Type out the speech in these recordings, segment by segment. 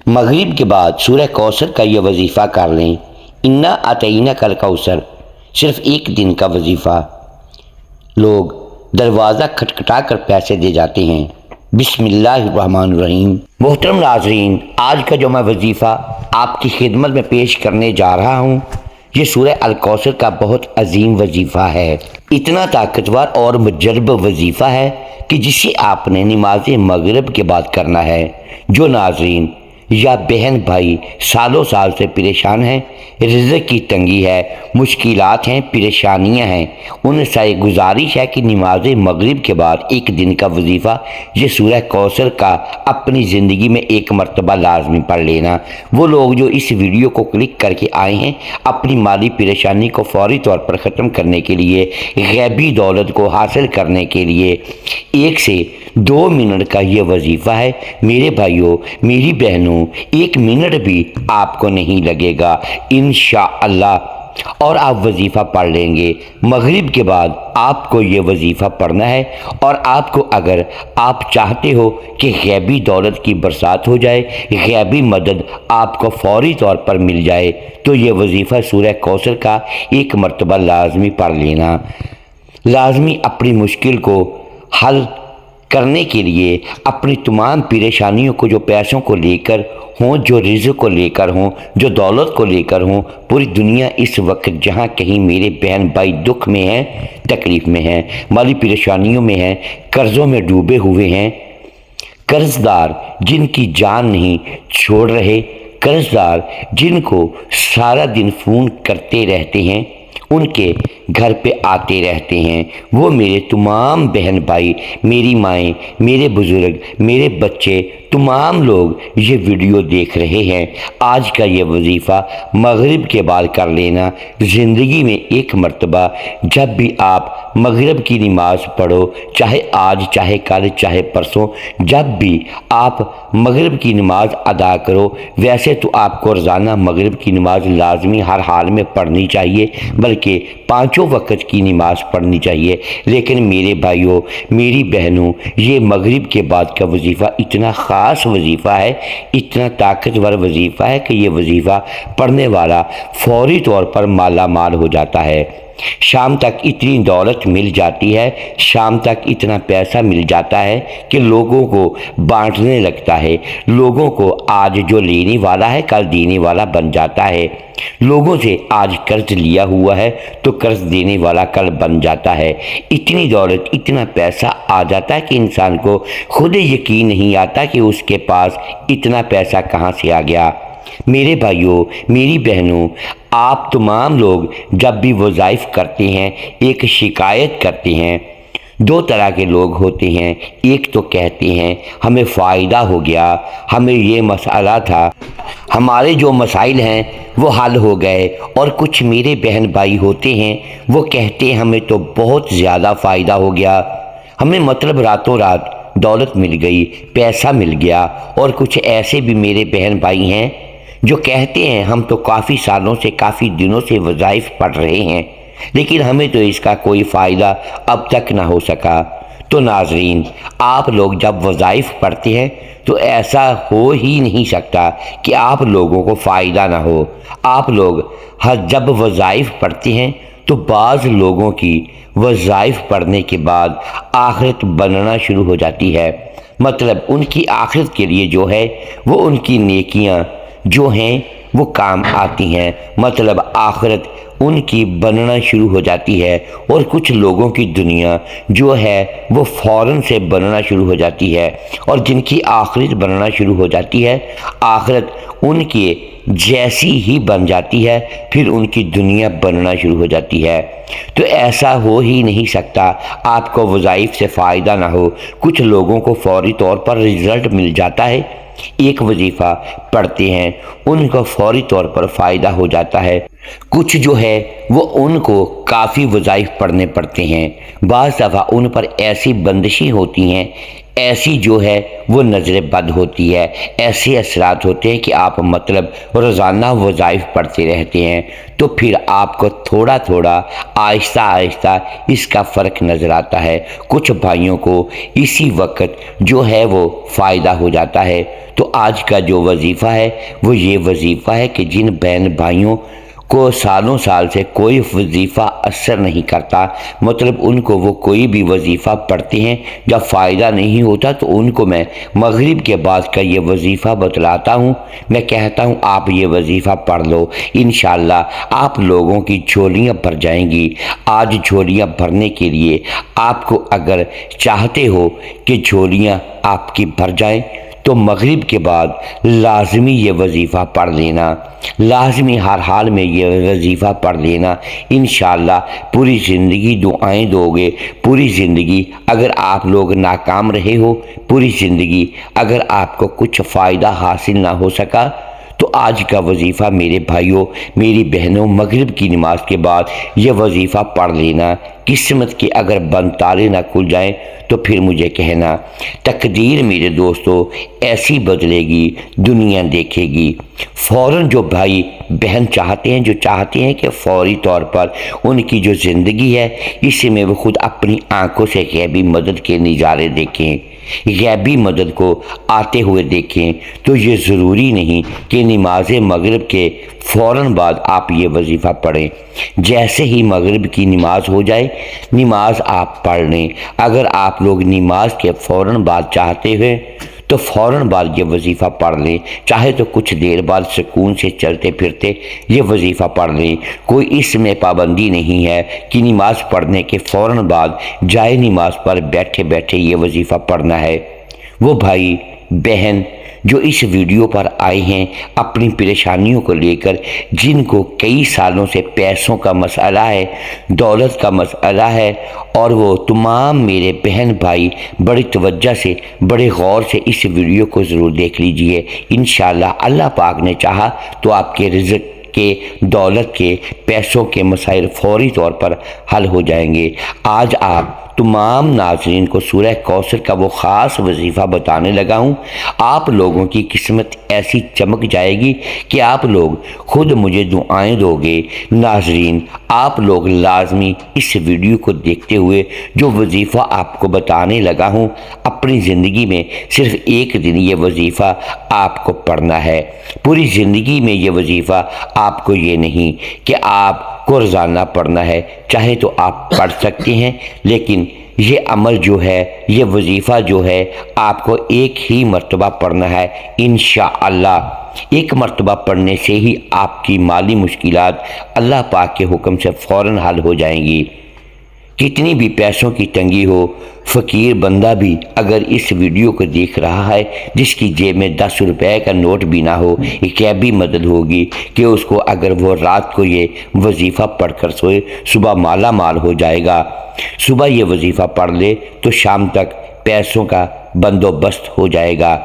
مغرب کے بعد سورہ کوثر کا یہ وظیفہ کر لیں۔ انا اعطیناک کل کوثر، صرف ایک دن کا وظیفہ۔ لوگ دروازہ کھٹکھٹا کر پیسے دے جاتے ہیں۔ بسم اللہ الرحمن الرحیم۔ محترم ناظرین، آج کا جو میں وظیفہ آپ کی خدمت میں پیش کرنے جا رہا ہوں، یہ سورہ الکوثر کا بہت عظیم وظیفہ ہے۔ اتنا طاقتور اور مجرب وظیفہ ہے کہ جسے آپ نے نماز مغرب کے بعد کرنا ہے۔ جو ناظرین یا بہن بھائی سالوں سال سے پریشان ہیں، رزق کی تنگی ہے، مشکلات ہیں، پریشانیاں ہیں، ان سے گزارش ہے کہ نماز مغرب کے بعد ایک دن کا وظیفہ یہ سورہ کوثر کا اپنی زندگی میں ایک مرتبہ لازمی پڑھ لینا۔ وہ لوگ جو اس ویڈیو کو کلک کر کے آئے ہیں اپنی مالی پریشانی کو فوری طور پر ختم کرنے کے لیے، غیبی دولت کو حاصل کرنے کے لیے، 1 سے 2 منٹ کا یہ وظیفہ ہے۔ میرے بھائیوں، میری بہنوں، 1 منٹ بھی آپ کو نہیں لگے گا انشاءاللہ، اور آپ وظیفہ پڑھ لیں گے۔ مغرب کے بعد آپ کو یہ وظیفہ پڑھنا ہے، اور آپ کو اگر آپ چاہتے ہو کہ غیبی دولت کی برسات ہو جائے، غیبی مدد آپ کو فوری طور پر مل جائے، تو یہ وظیفہ سورہ کوثر کا ایک مرتبہ لازمی پڑھ لینا۔ لازمی اپنی مشکل کو حل کرنے کے لیے، اپنی تمام پریشانیوں کو جو پیسوں کو لے کر ہوں، جو رزق کو لے کر ہوں، جو دولت کو لے کر ہوں، پوری دنیا اس وقت جہاں کہیں میرے بہن بھائی دکھ میں ہیں، تکلیف میں ہیں، مالی پریشانیوں میں ہیں، قرضوں میں ڈوبے ہوئے ہیں، قرض دار جن کی جان نہیں چھوڑ رہے، قرض دار جن کو سارا دن فون کرتے رہتے ہیں، ان کے گھر پہ آتے رہتے ہیں، وہ میرے تمام بہن بھائی، میری مائیں، میرے بزرگ، میرے بچے، تمام لوگ یہ ویڈیو دیکھ رہے ہیں۔ آج کا یہ وظیفہ مغرب کے بعد کر لینا۔ زندگی میں ایک مرتبہ جب بھی آپ مغرب کی نماز پڑھو، چاہے آج، چاہے کل، چاہے پرسوں، جب بھی آپ مغرب کی نماز ادا کرو، ویسے تو آپ کو روزانہ مغرب کی نماز لازمی ہر حال میں پڑھنی چاہیے، بلکہ 5 وقت کی نماز پڑھنی چاہیے، لیکن میرے بھائیوں، میری بہنوں، یہ مغرب کے بعد کا وظیفہ اتنا خاص وظیفہ ہے، اتنا طاقتور وظیفہ ہے کہ یہ وظیفہ پڑھنے والا فوری طور پر مالا مال ہو جاتا ہے۔ شام تک اتنی دولت مل جاتی ہے، شام تک اتنا پیسہ مل جاتا ہے کہ لوگوں کو بانٹنے لگتا ہے، لوگوں کو آج جو لینے والا ہے کل دینے والا بن جاتا ہے، لوگوں سے آج قرض لیا ہوا ہے تو قرض دینے والا کل بن جاتا ہے۔ اتنی دولت، اتنا پیسہ آ جاتا ہے کہ انسان کو خود یقین نہیں آتا کہ اس کے پاس اتنا پیسہ کہاں سے آ گیا۔ میرے بھائیوں، میری بہنوں، آپ تمام لوگ جب بھی وظائف کرتے ہیں ایک شکایت کرتے ہیں۔ 2 طرح کے لوگ ہوتے ہیں، ایک تو کہتے ہیں ہمیں فائدہ ہو گیا، ہمیں یہ مسئلہ تھا، ہمارے جو مسائل ہیں وہ حل ہو گئے، اور کچھ میرے بہن بھائی ہوتے ہیں وہ کہتے ہیں ہمیں تو بہت زیادہ فائدہ ہو گیا، ہمیں مطلب راتوں رات دولت مل گئی، پیسہ مل گیا۔ اور کچھ ایسے بھی میرے بہن بھائی ہیں جو کہتے ہیں ہم تو کافی سالوں سے، کافی دنوں سے وظائف پڑھ رہے ہیں، لیکن ہمیں تو اس کا کوئی فائدہ اب تک نہ ہو سکا۔ تو ناظرین، آپ لوگ جب وظائف پڑھتے ہیں تو ایسا ہو ہی نہیں سکتا کہ آپ لوگوں کو فائدہ نہ ہو۔ آپ لوگ جب وظائف پڑھتے ہیں تو بعض لوگوں کی وظائف پڑھنے کے بعد آخرت بننا شروع ہو جاتی ہے، مطلب ان کی آخرت کے لیے جو ہے وہ ان کی نیکیاں جو ہیں وہ کام آتی ہیں، مطلب آخرت ان کی بننا شروع ہو جاتی ہے، اور کچھ لوگوں کی دنیا جو ہے وہ فوراً سے بننا شروع ہو جاتی ہے، اور جن کی آخرت بننا شروع ہو جاتی ہے، آخرت ان کے جیسی ہی بن جاتی ہے، پھر ان کی دنیا بننا شروع ہو جاتی ہے۔ تو ایسا ہو ہی نہیں سکتا آپ کو وظائف سے فائدہ نہ ہو۔ کچھ لوگوں کو فوری طور پر رزلٹ مل جاتا ہے، ایک وظیفہ پڑھتے ہیں ان کو فوری طور پر فائدہ ہو جاتا ہے، کچھ جو ہے وہ ان کو کافی وظائف پڑھنے پڑتے ہیں، بعض دفعہ ان پر ایسی بندشیں ہوتی ہیں، ایسی جو ہے وہ نظر بد ہوتی ہے، ایسے اثرات ہوتے ہیں کہ آپ مطلب روزانہ وظائف پڑھتے رہتے ہیں، تو پھر آپ کو تھوڑا تھوڑا آہستہ آہستہ اس کا فرق نظر آتا ہے۔ کچھ بھائیوں کو اسی وقت جو ہے وہ فائدہ ہو جاتا ہے۔ تو آج کا جو وظیفہ ہے وہ یہ وظیفہ ہے کہ جن بہن بھائیوں کو سالوں سال سے کوئی وظیفہ اثر نہیں کرتا، مطلب ان کو وہ کوئی بھی وظیفہ پڑھتے ہیں جب فائدہ نہیں ہوتا، تو ان کو میں مغرب کے بعد کا یہ وظیفہ بتلاتا ہوں، میں کہتا ہوں آپ یہ وظیفہ پڑھ لو، انشاءاللہ آپ لوگوں کی جھولیاں بھر جائیں گی۔ آج جھولیاں بھرنے کے لیے آپ کو اگر چاہتے ہو کہ جھولیاں آپ کی بھر جائیں تو مغرب کے بعد لازمی یہ وظیفہ پڑھ لینا، لازمی ہر حال میں یہ وظیفہ پڑھ لینا، انشاءاللہ پوری زندگی دعائیں دو گے، پوری زندگی اگر آپ لوگ ناکام رہے ہو، پوری زندگی اگر آپ کو کچھ فائدہ حاصل نہ ہو سکا، تو آج کا وظیفہ میرے بھائیوں میری بہنوں مغرب کی نماز کے بعد یہ وظیفہ پڑھ لینا۔ قسمت کے اگر بند تارے نہ کھل جائیں تو پھر مجھے کہنا، تقدیر میرے دوستو ایسی بدلے گی، دنیا دیکھے گی۔ فوراً جو بھائی بہن چاہتے ہیں کہ فوری طور پر ان کی جو زندگی ہے اس میں وہ خود اپنی آنکھوں سے غیبی مدد کے نظارے دیکھیں، غیبی مدد کو آتے ہوئے دیکھیں، تو یہ ضروری نہیں کہ نماز مغرب کے فوراً بعد آپ یہ وظیفہ پڑھیں۔ جیسے ہی مغرب کی نماز ہو جائے نماز آپ پڑھ لیں۔ اگر آپ لوگ نماز کے فوراً بعد چاہتے ہیں تو فوراً بعد یہ وظیفہ پڑھ لیں، چاہے تو کچھ دیر بعد سکون سے چلتے پھرتے یہ وظیفہ پڑھ لیں۔ کوئی اس میں پابندی نہیں ہے کہ نماز پڑھنے کے فوراً بعد جائے نماز پر بیٹھے بیٹھے یہ وظیفہ پڑھنا ہے۔ وہ بھائی بہن جو اس ویڈیو پر آئے ہیں اپنی پریشانیوں کو لے کر، جن کو کئی سالوں سے پیسوں کا مسئلہ ہے، دولت کا مسئلہ ہے، اور وہ تمام میرے بہن بھائی بڑی توجہ سے بڑے غور سے اس ویڈیو کو ضرور دیکھ لیجئے۔ انشاءاللہ اللہ پاک نے چاہا تو آپ کے رزق کے، دولت کے، پیسوں کے مسائل فوری طور پر حل ہو جائیں گے۔ آج آپ تمام ناظرین کو سورہ کوثر کا وہ خاص وظیفہ بتانے لگا ہوں، آپ لوگوں کی قسمت ایسی چمک جائے گی کہ آپ لوگ خود مجھے دعائیں دو گے۔ ناظرین آپ لوگ لازمی اس ویڈیو کو دیکھتے ہوئے جو وظیفہ آپ کو بتانے لگا ہوں اپنی زندگی میں صرف ایک دن یہ وظیفہ آپ کو پڑھنا ہے۔ پوری زندگی میں یہ وظیفہ آپ کو یہ نہیں کہ آپ کو روزانہ پڑھنا ہے، چاہے تو آپ پڑھ سکتے ہیں، لیکن یہ عمل جو ہے، یہ وظیفہ جو ہے آپ کو ایک ہی مرتبہ پڑھنا ہے انشاءاللہ۔ ایک مرتبہ پڑھنے سے ہی آپ کی مالی مشکلات اللہ پاک کے حکم سے فوراً حل ہو جائیں گی۔ کتنی بھی پیسوں کی تنگی ہو، فقیر بندہ بھی اگر اس ویڈیو کو دیکھ رہا ہے جس کی جیب میں 10 روپے کا نوٹ بھی نہ ہو، ایک بھی مدد ہوگی کہ اس کو اگر وہ رات کو یہ وظیفہ پڑھ کر سوئے صبح مالا مال ہو جائے گا۔ صبح یہ وظیفہ پڑھ لے تو شام تک پیسوں کا بندوبست ہو جائے گا۔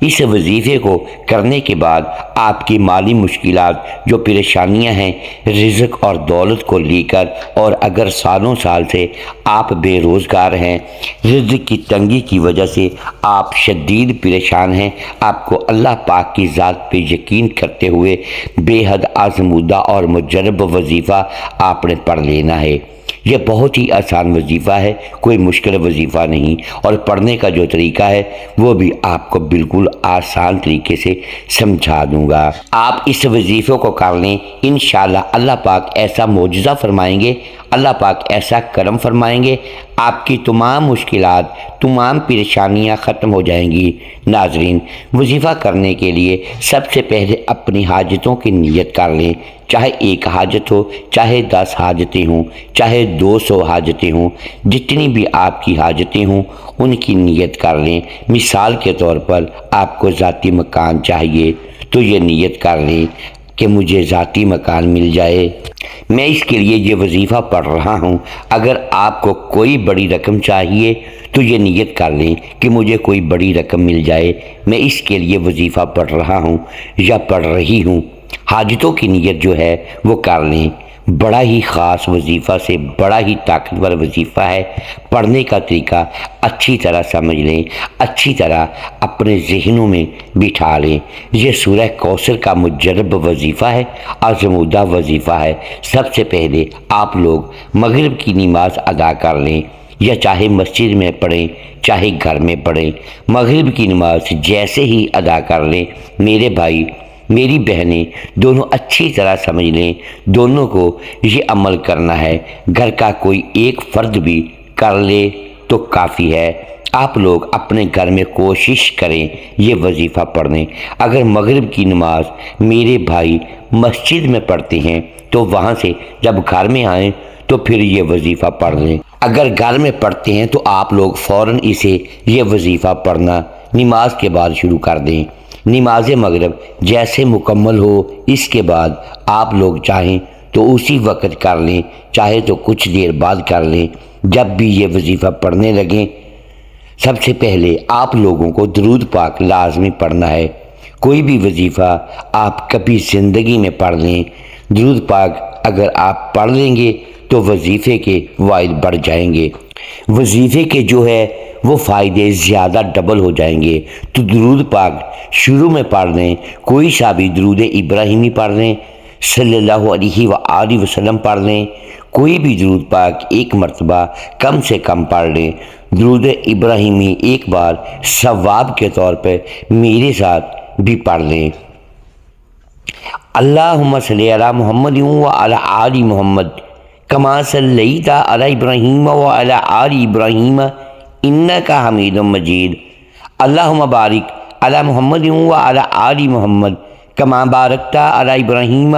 اس وظیفے کو کرنے کے بعد آپ کی مالی مشکلات جو پریشانیاں ہیں رزق اور دولت کو لے کر، اور اگر سالوں سال سے آپ بے روزگار ہیں، رزق کی تنگی کی وجہ سے آپ شدید پریشان ہیں، آپ کو اللہ پاک کی ذات پہ یقین کرتے ہوئے بے حد آزمودہ اور مجرب وظیفہ آپ نے پڑھ لینا ہے۔ یہ بہت ہی آسان وظیفہ ہے، کوئی مشکل وظیفہ نہیں، اور پڑھنے کا جو طریقہ ہے وہ بھی آپ کو بالکل آسان طریقے سے سمجھا دوں گا۔ آپ اس وظیفے کو کر لیں، انشاءاللہ اللہ پاک ایسا معجزہ فرمائیں گے، اللہ پاک ایسا کرم فرمائیں گے، آپ کی تمام مشکلات، تمام پریشانیاں ختم ہو جائیں گی۔ ناظرین وظیفہ کرنے کے لیے سب سے پہلے اپنی حاجتوں کی نیت کر لیں، چاہے ایک حاجت ہو، چاہے 10 حاجتیں ہوں، چاہے 200 حاجتیں ہوں، جتنی بھی آپ کی حاجتیں ہوں ان کی نیت کر لیں۔ مثال کے طور پر آپ کو ذاتی مکان چاہیے تو یہ نیت کر لیں کہ مجھے ذاتی مکان مل جائے، میں اس کے لیے یہ وظیفہ پڑھ رہا ہوں۔ اگر آپ کو کوئی بڑی رقم چاہیے تو یہ نیت کر لیں کہ مجھے کوئی بڑی رقم مل جائے، میں اس کے لیے وظیفہ پڑھ رہا ہوں یا پڑھ رہی ہوں۔ حاجتوں کی نیت جو ہے وہ کر لیں۔ بڑا ہی خاص وظیفہ سے بڑا ہی طاقتور وظیفہ ہے، پڑھنے کا طریقہ اچھی طرح سمجھ لیں، اچھی طرح اپنے ذہنوں میں بٹھا لیں۔ یہ سورہ کوثر کا مجرب وظیفہ ہے، آزمودہ وظیفہ ہے۔ سب سے پہلے آپ لوگ مغرب کی نماز ادا کر لیں، یا چاہے مسجد میں پڑھیں چاہے گھر میں پڑھیں۔ مغرب کی نماز جیسے ہی ادا کر لیں، میرے بھائی میری بہنیں دونوں اچھی طرح سمجھ لیں، دونوں کو یہ عمل کرنا ہے۔ گھر کا کوئی ایک فرد بھی کر لے تو کافی ہے۔ آپ لوگ اپنے گھر میں کوشش کریں یہ وظیفہ پڑھنے۔ اگر مغرب کی نماز میرے بھائی مسجد میں پڑھتے ہیں تو وہاں سے جب گھر میں آئیں تو پھر یہ وظیفہ پڑھ لیں۔ اگر گھر میں پڑھتے ہیں تو آپ لوگ فوراً اسے یہ وظیفہ پڑھنا نماز کے بعد شروع کر دیں۔ نماز مغرب جیسے مکمل ہو اس کے بعد آپ لوگ چاہیں تو اسی وقت کر لیں، چاہے تو کچھ دیر بعد کر لیں۔ جب بھی یہ وظیفہ پڑھنے لگیں، سب سے پہلے آپ لوگوں کو درود پاک لازمی پڑھنا ہے۔ کوئی بھی وظیفہ آپ کبھی زندگی میں پڑھ لیں، درود پاک اگر آپ پڑھ لیں گے تو وظیفے کے فوائد بڑھ جائیں گے، وظیفے کے جو ہے وہ فائدے زیادہ ڈبل ہو جائیں گے۔ تو درود پاک شروع میں پڑھ لیں، کوئی سا بھی درود ابراہیمی پڑھ لیں، صلی اللہ علیہ وآلہ وسلم پڑھ لیں، کوئی بھی درود پاک ایک مرتبہ کم سے کم پڑھ لیں۔ درود ابراہیمی ایک بار ثواب کے طور پہ میرے ساتھ بھی پڑھ لیں۔ اللہم صلی علی محمد وعلی آل محمد کما صلیت علی ابراہیم وعلی آل ابراہیم انک حمید مجید۔ اللہم بارک علی محمد وعلی آل محمد کما بارکت علی ابراہیم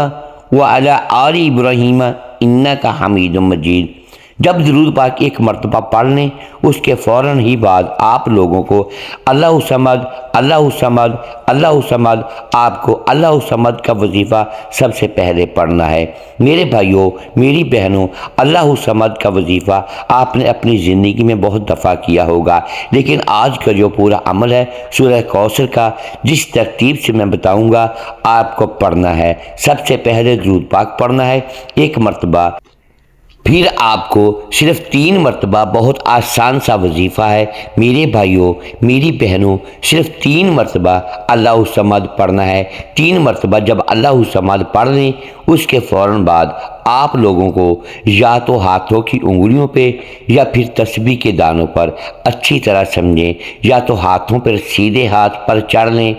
وعلی آل ابراہیم انک حمید مجید۔ جب درود پاک ایک مرتبہ پڑھ لیں اس کے فوراً ہی بعد آپ لوگوں کو اللہ صمد اللہ صمد اللہ صمد، آپ کو اللہ صمد کا وظیفہ سب سے پہلے پڑھنا ہے۔ میرے بھائیوں میری بہنوں، اللہ صمد کا وظیفہ آپ نے اپنی زندگی میں بہت دفعہ کیا ہوگا، لیکن آج کا جو پورا عمل ہے سورہ کوثر کا، جس ترتیب سے میں بتاؤں گا آپ کو پڑھنا ہے۔ سب سے پہلے درود پاک پڑھنا ہے ایک مرتبہ، پھر آپ کو صرف 3 مرتبہ، بہت آسان سا وظیفہ ہے میرے بھائیوں میری بہنوں، صرف 3 مرتبہ اللہ صمد پڑھنا ہے۔ 3 مرتبہ جب اللہ صمد پڑھ لیں اس کے فوراً بعد آپ لوگوں کو یا تو ہاتھوں کی انگلیوں پہ یا پھر تسبیح کے دانوں پر اچھی طرح سمجھیں، یا تو ہاتھوں پر سیدھے ہاتھ پر چڑھ لیں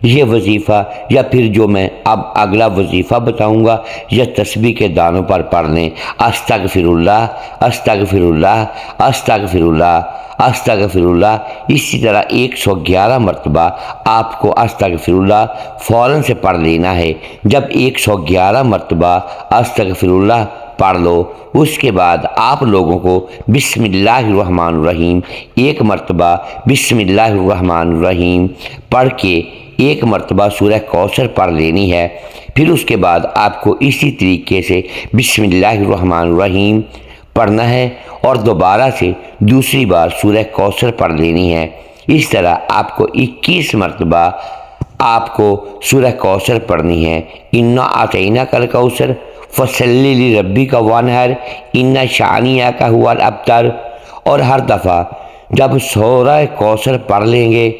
یہ وظیفہ، یا پھر جو میں اب اگلا وظیفہ بتاؤں گا یا تسبیح کے دانوں پر پڑھ لیں۔ استغفر اللہ استغفر اللہ استغفر اللہ استغفر اللہ، اسی طرح 111 مرتبہ آپ کو استغفر اللہ فوراً سے پڑھ لینا ہے۔ جب 111 مرتبہ استغفر اللہ پڑھ لو اس کے بعد آپ لوگوں کو بسم اللہ الرحمن الرحیم ایک مرتبہ بسم اللہ الرحمن الرحیم پڑھ کے ایک مرتبہ سورہ کوثر پڑھ لینی ہے۔ پھر اس کے بعد آپ کو اسی طریقے سے بسم اللہ الرحمن الرحیم پڑھنا ہے اور دوبارہ سے دوسری بار سورہ کوثر پڑھ لینی ہے۔ اس طرح آپ کو 21 مرتبہ آپ کو سورہ کوثر پڑھنی ہے۔ انا اعطیناک الکوثر فصلی لربک وانحر ان شانئک ھو الابتر، اور ہر دفعہ جب سورہ کوثر پڑھ لیں گے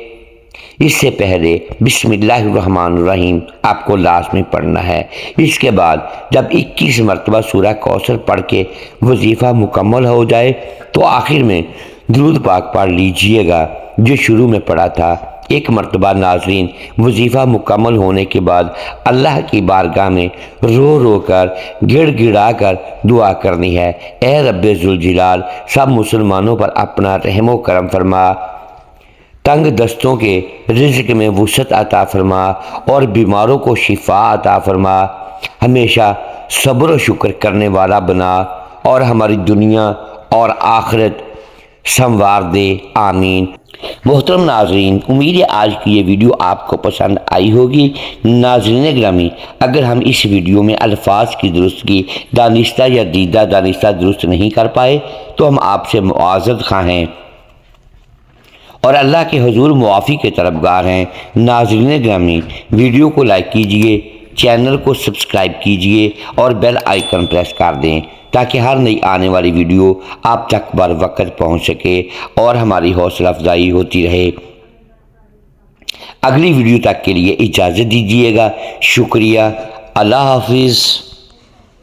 اس سے پہلے بسم اللہ الرحمن الرحیم آپ کو لازمی پڑھنا ہے۔ اس کے بعد جب 21 مرتبہ سورہ کوثر پڑھ کے وظیفہ مکمل ہو جائے تو آخر میں درود پاک پڑھ لیجئے گا جو شروع میں پڑھا تھا۔ ایک مرتبہ ناظرین وظیفہ مکمل ہونے کے بعد اللہ کی بارگاہ میں رو رو کر گڑ گڑا کر دعا کرنی ہے، اے رب ذوالجلال سب مسلمانوں پر اپنا رحم و کرم فرما، تنگ دستوں کے رزق میں وسعت عطا فرما اور بیماروں کو شفا عطا فرما، ہمیشہ صبر و شکر کرنے والا بنا اور ہماری دنیا اور آخرت سنوار دے، آمین۔ محترم ناظرین، امید ہے آج کی یہ ویڈیو آپ کو پسند آئی ہوگی۔ ناظرین گرامی، اگر ہم اس ویڈیو میں الفاظ کی درستگی دانستہ یا دیدہ دانستہ درست نہیں کر پائے تو ہم آپ سے معذرت خواہ ہیں اور اللہ کے حضور معافی کے طلبگار ہیں۔ ناظرین گرامی، ویڈیو کو لائک کیجئے، چینل کو سبسکرائب کیجئے اور بیل آئیکن پریس کر دیں تاکہ ہر نئی آنے والی ویڈیو آپ تک بر وقت پہنچ سکے اور ہماری حوصلہ افزائی ہوتی رہے۔ اگلی ویڈیو تک کے لیے اجازت دیجیے گا۔ شکریہ۔ اللہ حافظ۔